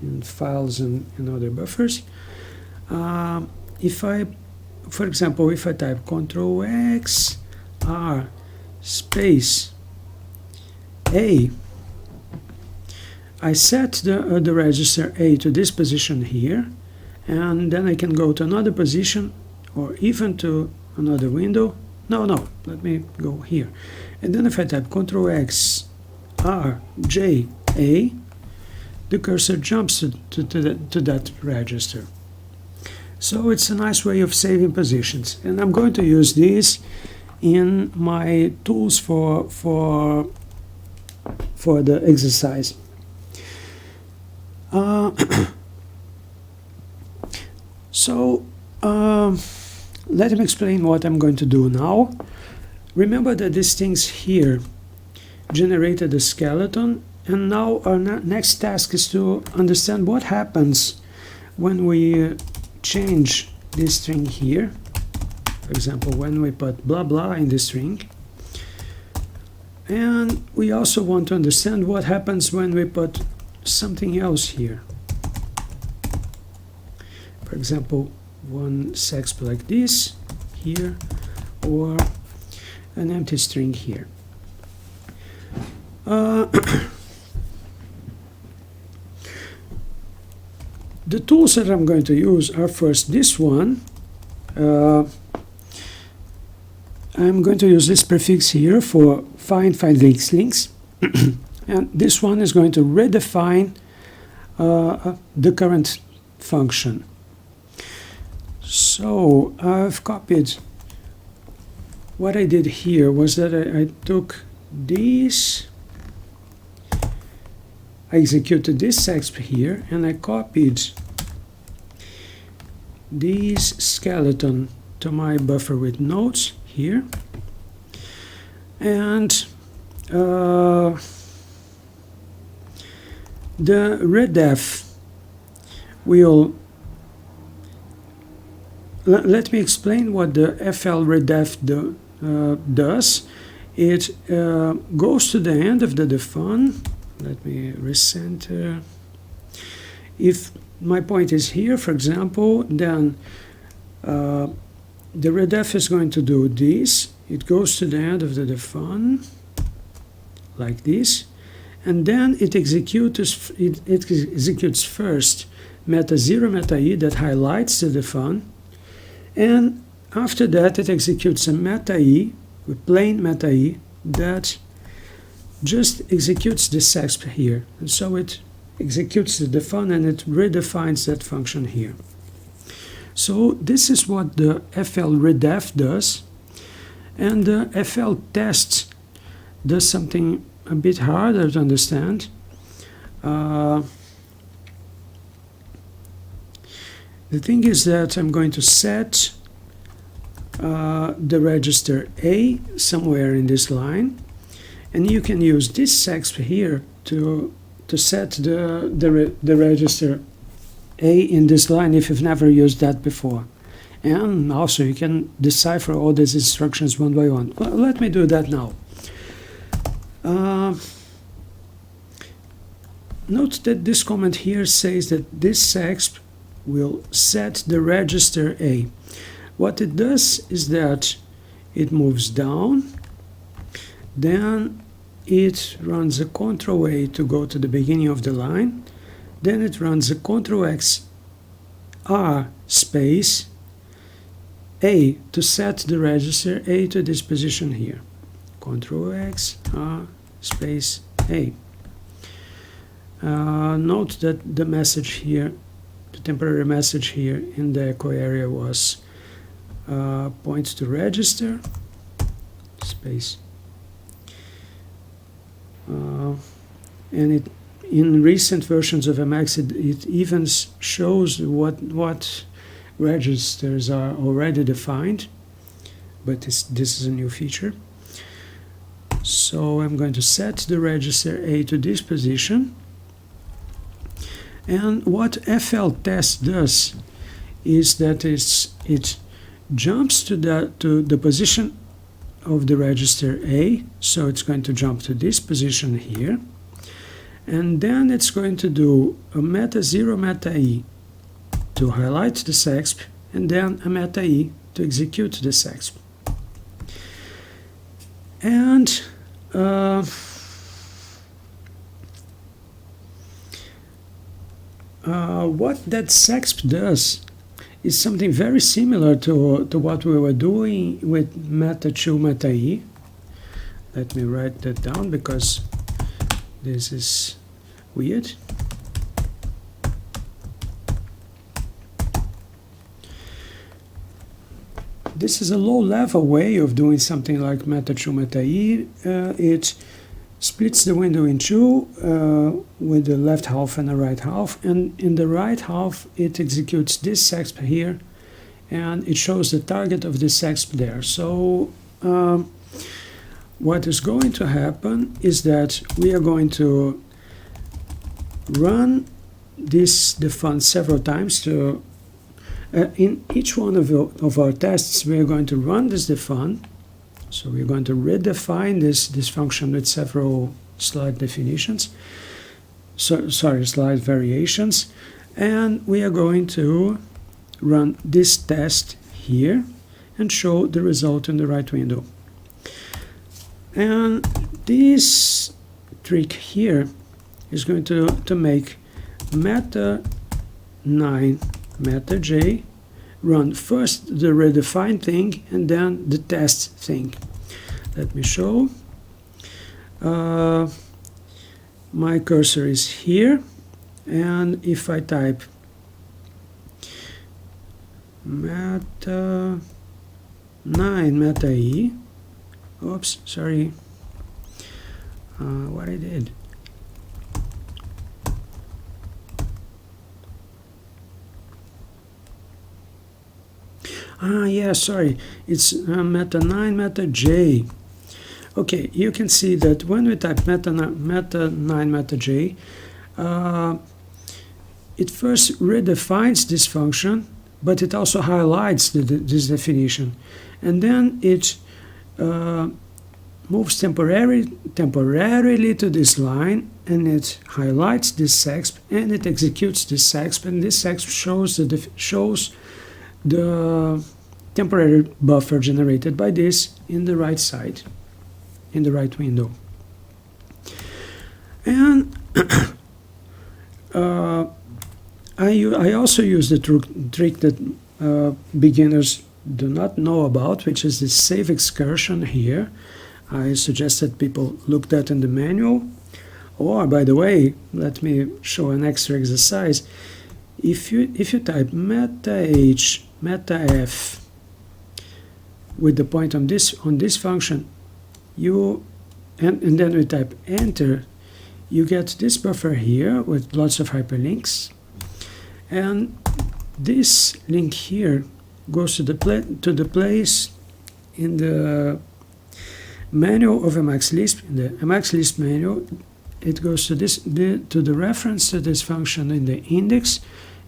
in files and other buffers. For example, if I type Ctrl X R space A, I set the register A to this position here, and then I can go to another position or even to another window. No, let me go here. And then if I type Ctrl X R J A, the cursor jumps to that register. So it's a nice way of saving positions, and I'm going to use these in my tools for the exercise. Let me explain what I'm going to do now. Remember that these things here generated a skeleton, and now our next task is to understand what happens when we change this string here. For example, when we put blah blah in the string. And we also want to understand what happens when we put something else here. For example, one sexp like this here, or an empty string here. The tools that I'm going to use are first this one. I'm going to use this prefix here for find links, and this one is going to redefine the current function. So I've copied. What I did here was that I took these, I executed this exp here, and I copied this skeleton to my buffer with nodes here, and the flredf will. Let me explain what the flredf does. It goes to the end of the define. Let me recenter. If my point is here, for example, then the flredf is going to do this. It goes to the end of the define, like this, and then it executes first meta0 metaj that highlights the defun, and after that it executes a metaj, a plain metaj, that just executes this exp here. And so it executes the defun and it redefines that function here. So this is what the flredf does, and the fltest does something a bit harder to understand. The thing is that I'm going to set the register A somewhere in this line, and you can use this exp here to set the register A in this line if you've never used that before. And also you can decipher all these instructions one by one. Well, let me do that now. Note that this comment here says that this exp will set the register A. What it does is that it moves down, then it runs a Ctrl A to go to the beginning of the line, then it runs a Ctrl X R space A to set the register A to this position here. Ctrl X R space A. Note that the message here, the temporary message here in the echo area was points to register space, and it in recent versions of Emacs it even shows what registers are already defined, but this is a new feature. So I'm going to set the register A to this position, and what fltest does is that it jumps to the position of the register A, so it's going to jump to this position here, and then it's going to do a meta0 metaj to highlight this exp, and then a metaj to execute this exp. And what that exp does is something very similar to what we were doing with meta2 metaj. Let me write that down because this is weird. This is a low-level way of doing something like meta2 metaj. It splits the window in two with the left half and the right half, and in the right half it executes this exp here, and it shows the target of this exp there. So what is going to happen is that we are going to run this defun several times to in each one of our tests we are going to run this defun. So we're going to redefine this function with several slide definitions, slide variations, and we are going to run this test here and show the result in the right window. And this trick here is going to make meta9 metaj run first the redefined thing and then the test thing. Let me show. My cursor is here, and if I type meta9 metaj, oops, sorry, what I did. Yeah, sorry, it's meta9 metaj. Okay, you can see that when we type meta9 metaj, it first redefines this function, but it also highlights this definition, and then it moves temporarily to this line, and it highlights this exp, and it executes this exp, and this exp shows the temporary buffer generated by this in the right side, in the right window. And I also use the trick that beginners do not know about, which is the save excursion here. I suggest that people look that in the manual. Or, by the way, let me show an extra exercise. If you type metaj, metaf with the point on this function, and then we type enter, you get this buffer here with lots of hyperlinks, and this link here goes to the place in the manual of Emacs Lisp. In the Emacs Lisp manual, it goes to the reference to this function in the index,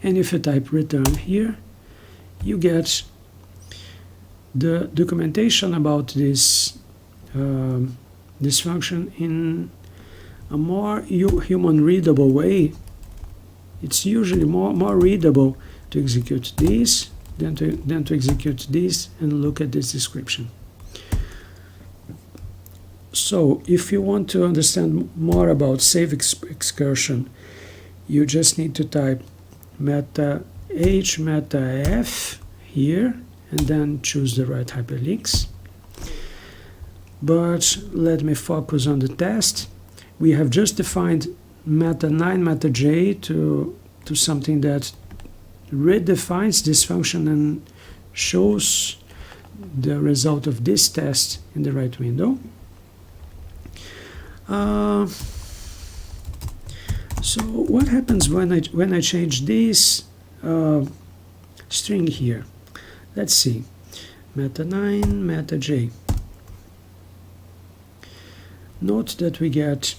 and if you type return here, you get the documentation about this this function in a more human readable way. It's usually more readable to execute this than to execute this and look at this description. So if you want to understand more about save excursion, you just need to type metaj, metaf here, and then choose the right hyperlinks. But let me focus on the test. We have just defined meta9, metaj to something that redefines this function and shows the result of this test in the right window. So what happens when I change this string here? Let's see, meta9, metaj. Note that we get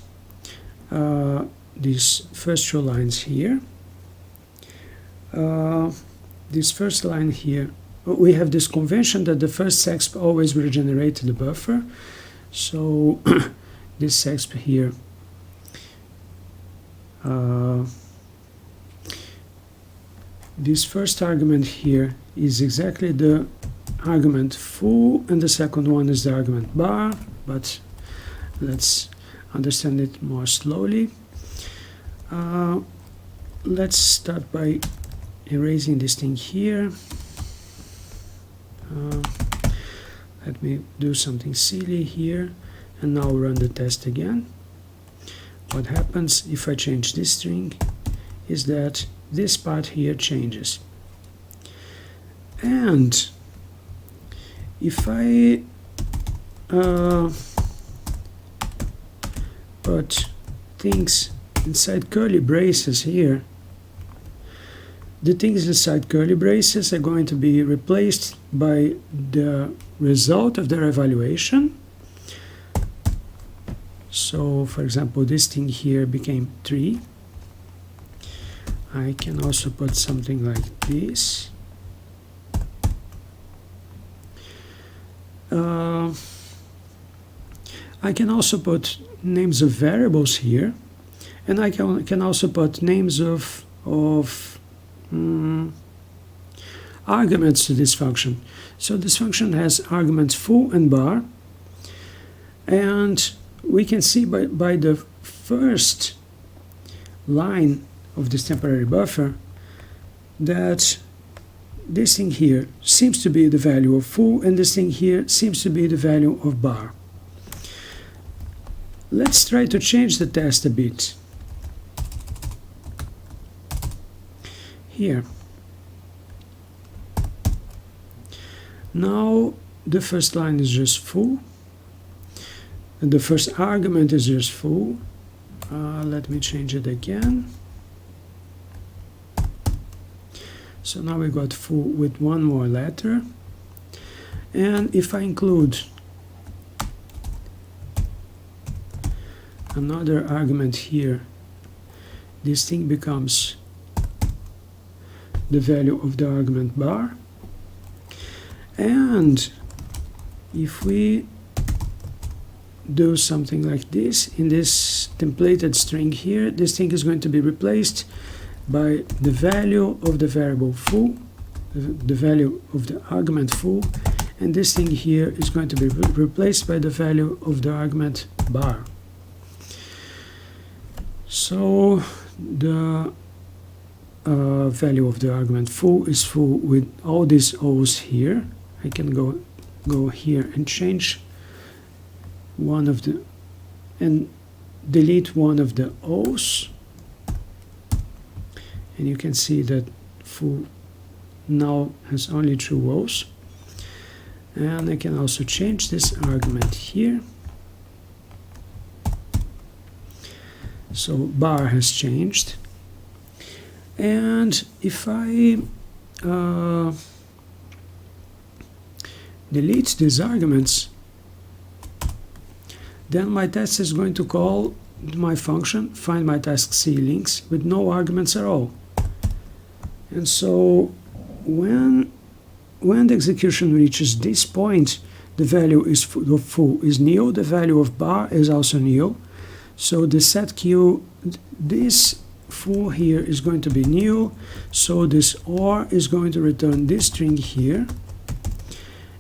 these first two lines here. This first line here, we have this convention that the first exp always regenerate the buffer. So this exp here this first argument here is exactly the argument foo, and the second one is the argument bar, but let's understand it more slowly. Let's start by erasing this thing here. Let me do something silly here, and now run the test again. What happens if I change this string is that this part here changes. And if I put things inside curly braces here, the things inside curly braces are going to be replaced by the result of their evaluation. So, for example, this thing here became 3. I can also put something like this. I can also put names of variables here, and I can also put names of arguments to this function. So this function has arguments foo and bar, and we can see by the first line of this temporary buffer that this thing here seems to be the value of foo, and this thing here seems to be the value of bar. Let's try to change the test a bit. Here. Now the first line is just foo, and the first argument is just foo. Let me change it again. So now we got foo with one more letter, and if I include another argument here, this thing becomes the value of the argument bar. And if we do something like this, in this templated string here, this thing is going to be replaced by the value of the variable foo, the value of the argument foo, and this thing here is going to be replaced by the value of the argument bar. So the value of the argument foo is foo with all these O's here. I can go here and change one of the, and delete one of the O's, and you can see that foo now has only 2 O's. And I can also change this argument here. So bar has changed. And if I delete these arguments, then my test is going to call my function find my task C links with no arguments at all. And so when the execution reaches this point, the value of foo is nil, the value of bar is also nil. So the set q, this foo here is going to be nil, so this OR is going to return this string here,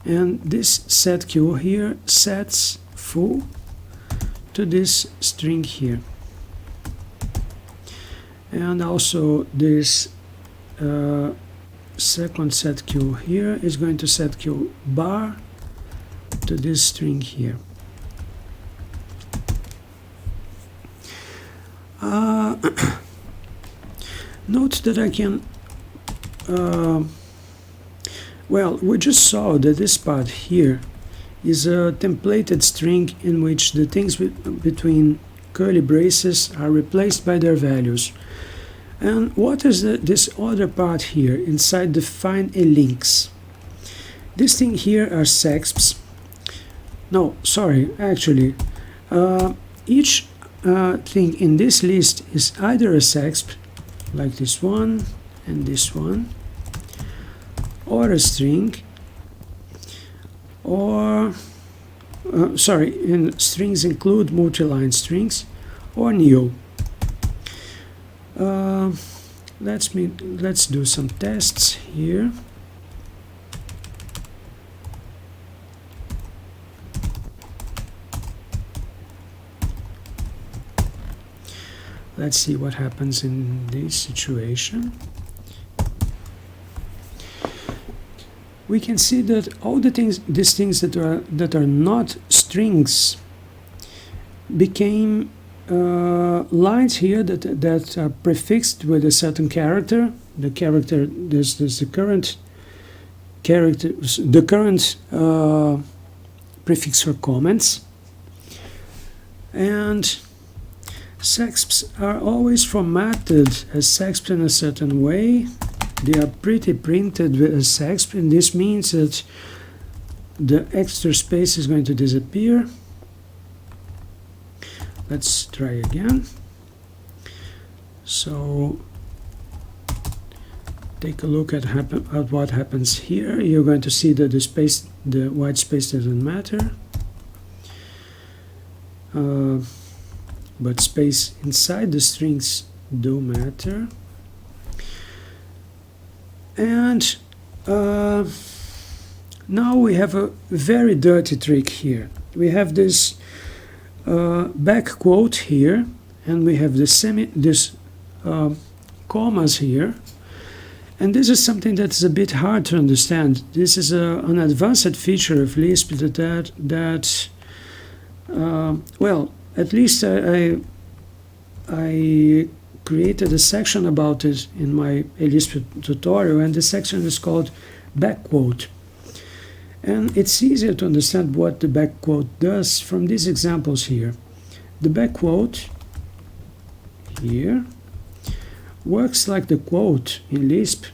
and this set q here sets foo to this string here, and also this second set q here is going to set q bar to this string here. Note that I can well, we just saw that this part here is a templated string in which the things between curly braces are replaced by their values. And what is this other part here inside the find a links? This thing here are sexps. No, sorry, actually, each thing in this list is either a sexp, like this one and this one, or a string, or sorry, and strings include multi-line strings, or neo. Let's do some tests here. Let's see what happens in this situation. We can see that all these things that are not strings became lines here that are prefixed with a certain character. The character, there's the current character, the current prefix for comments, and sexps are always formatted as sexp in a certain way. They are printed with a sexp, and this means that the extra space is going to disappear. Let's try again. So take a look at what happens here. You're going to see that the white space doesn't matter, but space inside the strings do matter. And now we have a very dirty trick here. We have this back quote here, and we have this commas here, and this is something that's a bit hard to understand. This is an advanced feature of Lisp that well, at least I created a section about it in my Lisp tutorial, and the section is called backquote. And it's easier to understand what the backquote does from these examples here. The backquote here works like the quote in Lisp,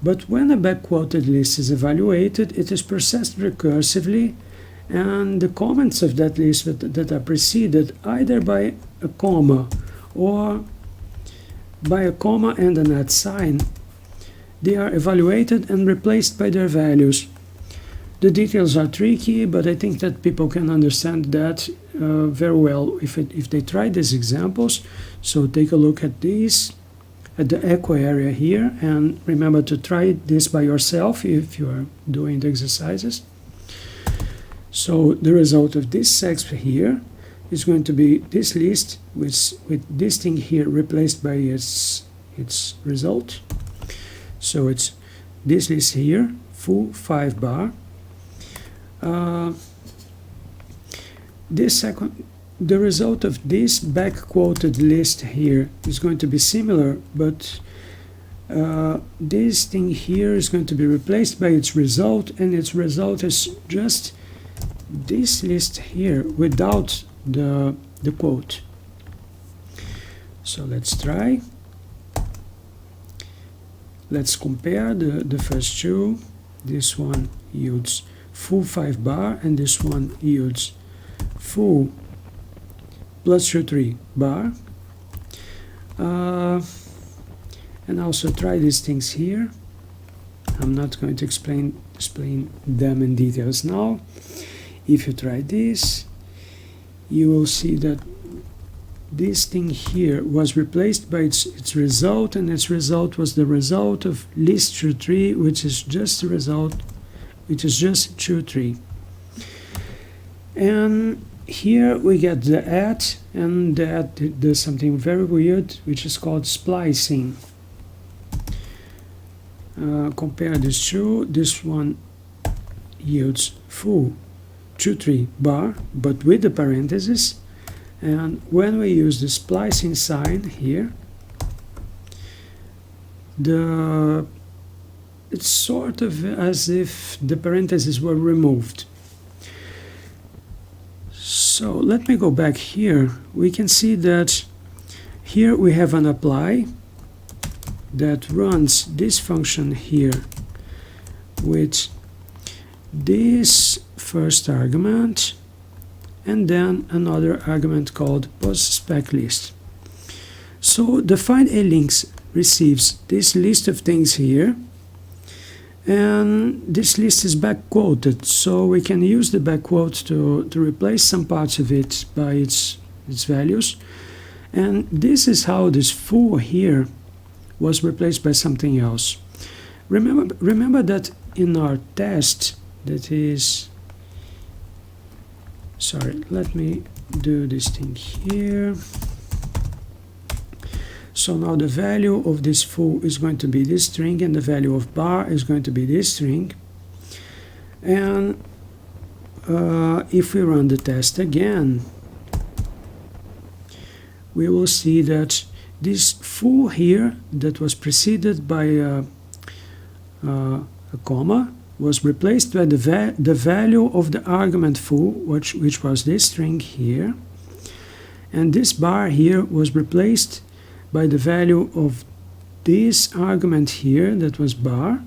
but when a backquoted list is evaluated, it is processed recursively, and the comments of that list that are preceded either by a comma or by a comma and an @ sign, they are evaluated and replaced by their values. The details are tricky, but I think that people can understand that very well if they try these examples. So take a look at these, at the echo area here, and remember to try this by yourself if you are doing the exercises. So the result of this sexp here is going to be this list with this thing here replaced by its its result. So it's this list here, full 5 bar. The result of this back quoted list here is going to be similar, but this thing here is going to be replaced by its result, and its result is just this list here without the quote. So let's try. Let's compare the first two. This one yields full 5 bar, and this one yields full plus 3 bar. And also try these things here. I'm not going to explain them in details now. If you try this, you will see that this thing here was replaced by its result, and its result was the result of list 3, which is just the result, which is just 3. And here we get the at, and that does something very weird, which is called splicing. Compare these two. This one yields full 3 bar, but with the parentheses. And when we use the splicing sign here, it's sort of as if the parentheses were removed. So let me go back here. We can see that here we have an apply that runs this function here with this first argument, and then another argument called postSpecList. So the find a links receives this list of things here, and this list is back quoted, so we can use the back quote to replace some parts of it by its values. And this is how this full here was replaced by something else. Remember that in our test, that is, sorry, let me do this thing here. So now the value of this full is going to be this string, and the value of bar is going to be this string. And if we run the test again, we will see that this full here that was preceded by a comma was replaced by the value of the argument full, which was this string here, and this bar here was replaced by the value of this argument here that was bar.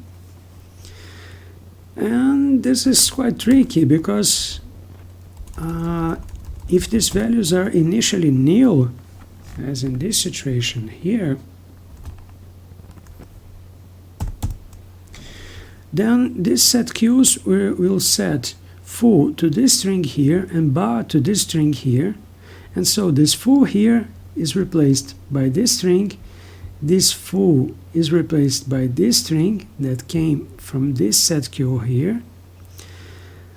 And this is quite tricky, because if these values are initially nil, as in this situation here, then this set queues will set full to this string here and bar to this string here, and so this full here is replaced by this string, this full is replaced by this string that came from this set queue here,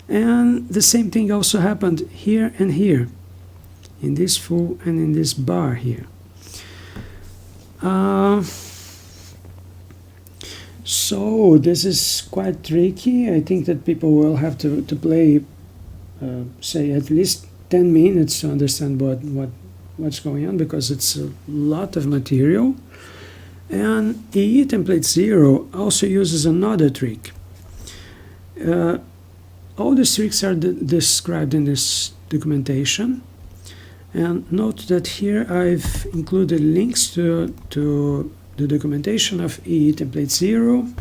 and the same thing also happened here and here, in this full and in this bar here. So this is quite tricky. I think that people will have to play, say, at least 10 minutes to understand what's going on, because it's a lot of material. And eevtemplate0 also uses another trick. All these tricks are described in this documentation. And note that here I've included links to the documentation of eevtemplate0.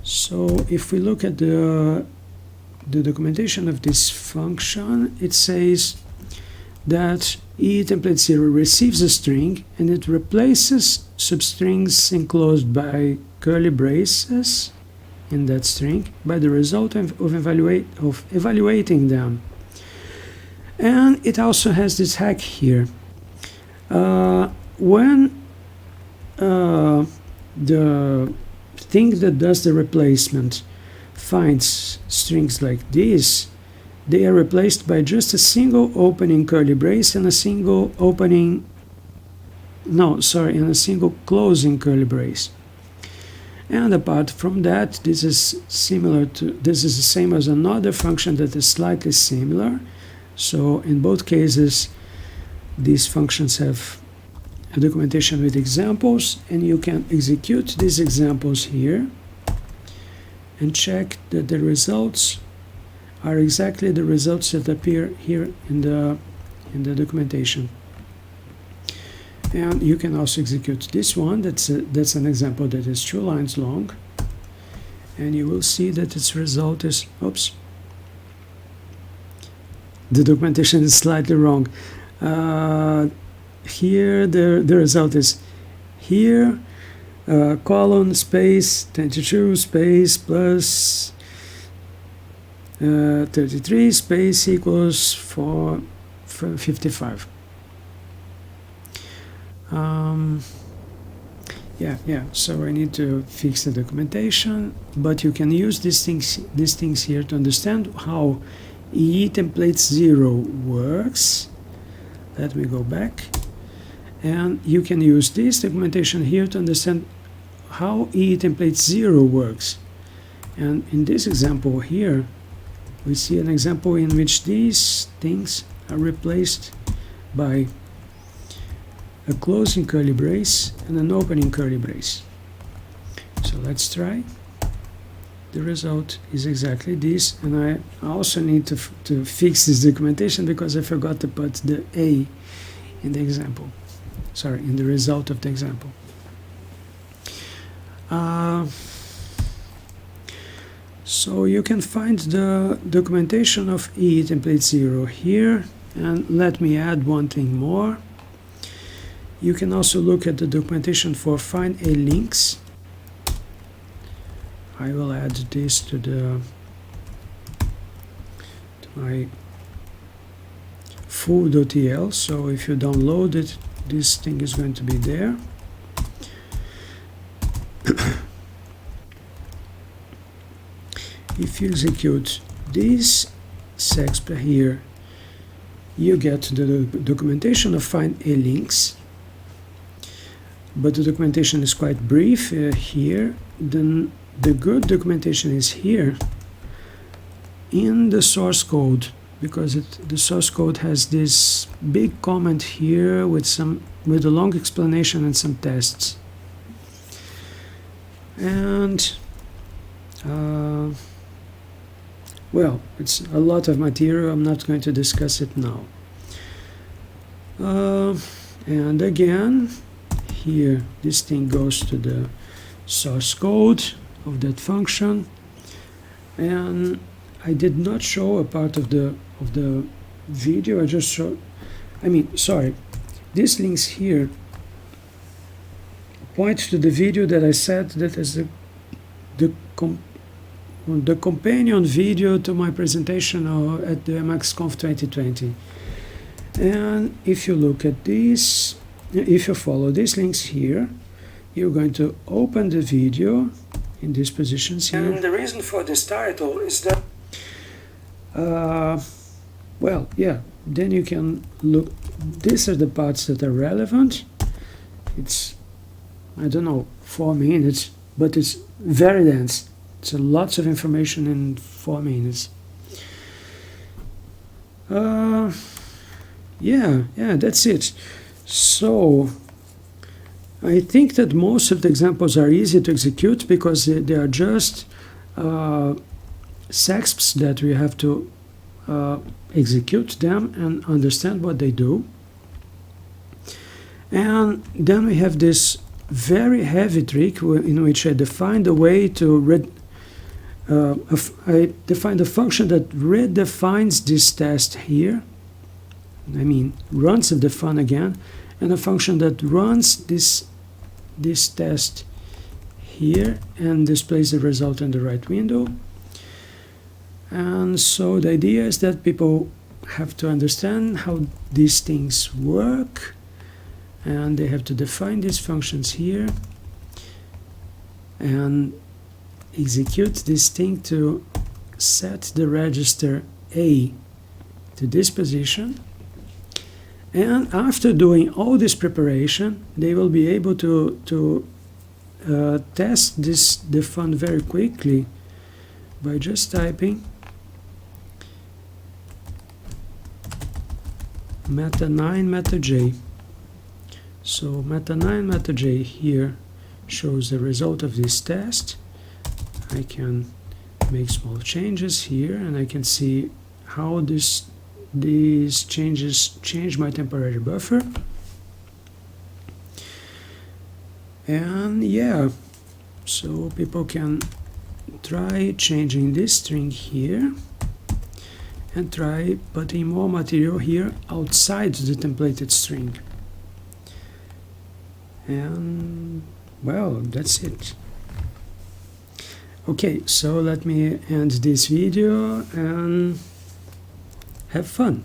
So if we look at the documentation of this function, it says that eevtemplate0 receives a string and it replaces substrings enclosed by curly braces in that string by the result of evaluating them. And it also has this hack here. When the thing that does the replacement finds strings like this, they are replaced by just a single opening curly brace and a single opening in a single closing curly brace. And apart from that, this is the same as another function that is slightly similar. So in both cases, these functions have a documentation with examples, and you can execute these examples here and check that the results are exactly the results that appear here in the documentation. And you can also execute this one. That's an example that is 2 lines long, and you will see that its result is, oops, the documentation is slightly wrong. Here the result is here, colon space 22 space plus 33 space equals 55. Yeah, so I need to fix the documentation, but you can use these things here to understand how etemplate0 works. Let me go back, and you can use this documentation here to understand how etemplate0 works. And in this example here, we see an example in which these things are replaced by a closing curly brace and an opening curly brace. So let's try. The result is exactly this, and I also need to fix this documentation because I forgot to put the A in the example. Sorry, in the result of the example. So you can find the documentation of etemplate0 here, and let me add one thing more. You can also look at the documentation for find a links. I will add this to my full.tl, so if you download it, this thing is going to be there. If you execute this sexp here, you get the documentation of find a links, but the documentation is quite brief here. Then the good documentation is here in the source code, because the source code has this big comment here with a long explanation and some tests. And well, it's a lot of material. I'm not going to discuss it now. And again, here this thing goes to the source code of that function, and I did not show a part of the video. I just showed, sorry, these links here point to the video that I said that is the companion video to my presentation at the MXConf 2020. And if you look at this, if you follow these links here, you're going to open the video in these positions here. And the reason for this title is that, well, yeah, then you can look, these are the parts that are relevant. It's, I don't know, 4 minutes, but it's very dense. It's lots of information in 4 minutes. Yeah, that's it. So I think that most of the examples are easy to execute because they are just sexps that we have to execute them and understand what they do. And then we have this very heavy trick in which I define the way to I define the function that redefines this test here. Runs the fun again, and a function that runs this test here and displays the result in the right window. And so the idea is that people have to understand how these things work, and they have to define these functions here and execute this thing to set the register A to this position, And after doing all this preparation, they will be able to test the fund very quickly by just typing meta9 metaj. So meta9 metaj here shows the result of this test. I can make small changes here, and I can see how these changes change my temporary buffer. And yeah, so people can try changing this string here and try putting more material here outside the templated string. And well, that's it. Okay, so let me end this video and have fun.